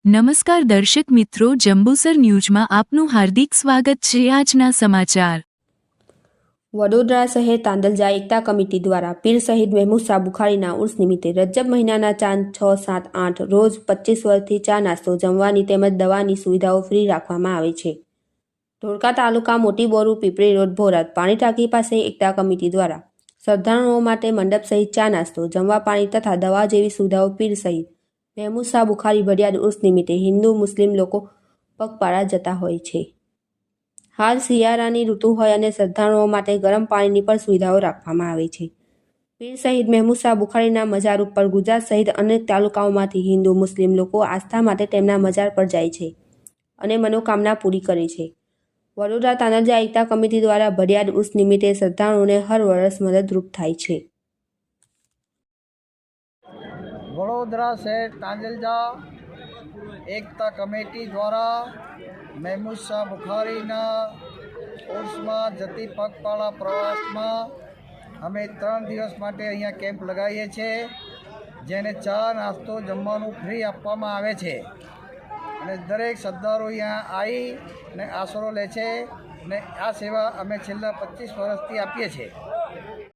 નમસ્કાર દર્શક મિત્રો, જંબુસર ન્યૂઝમાં આપનું હાર્દિક સ્વાગત છે। આજના સમાચાર। વડોદરા શહેર તાંદલજા એકતા કમિટી દ્વારા પીર શહીદ મહેમૂદ શાહ બુખારીના ઉર્સ નિમિત્તે રજબ મહિનાના ચાંદ 6, 7, 8 રોજ 25 વર્ષથી ચા નાસ્તો જમવાની તેમજ દવાની સુવિધાઓ ફ્રી રાખવામાં આવે છે। ધોળકા તાલુકા મોટી બોરુ પીપળી રોડ ભોરાત પાણી ટાંકી પાસે એકતા કમિટી દ્વારા શ્રદ્ધાળુઓ માટે મંડપ સહિત ચા નાસ્તો જમવા પાણી તથા દવા જેવી સુવિધાઓ પીર શહીદ મહેમૂદ શાહ બુખારી ભડિયાદ ઉર્સ નિમિત્તે હિન્દુ મુસ્લિમ લોકો પગપાળા જતા હોય છે। હાલ શિયાળાની ઋતુ હોય અને શ્રદ્ધાળુઓ માટે ગરમ પાણીની પણ સુવિધાઓ રાખવામાં આવે છે। પીર શહીદ મહેમૂદ શાહ બુખારીના મજાર ઉપર ગુજરાત સહિત અનેક તાલુકાઓમાંથી હિન્દુ મુસ્લિમ લોકો આસ્થા માટે તેમના મજાર પર જાય છે અને મનોકામના પૂરી કરે છે। વડોદરા તાંદલજા એકતા કમિટી દ્વારા ભડિયાદ ઉર્સ નિમિત્તે શ્રદ્ધાળુઓને હર વર્ષ મદદરૂપ થાય છે। વડોદરા શહેર તાંદલજા એકતા કમિટી દ્વારા મહેમૂદ શાહ બુખારીના ઉર્સમાં જતી પગપાળા પ્રવાસમાં અમે 3 દિવસ માટે અહીંયા કેમ્પ લગાવીએ છીએ, જેને ચા નાસ્તો જમવાનું ફ્રી આપવામાં આવે છે અને દરેક શ્રદ્ધાળુ અહીંયા આવી અને આશરો લે છે અને આ સેવા અમે છેલ્લા 25 વર્ષથી આપીએ છીએ।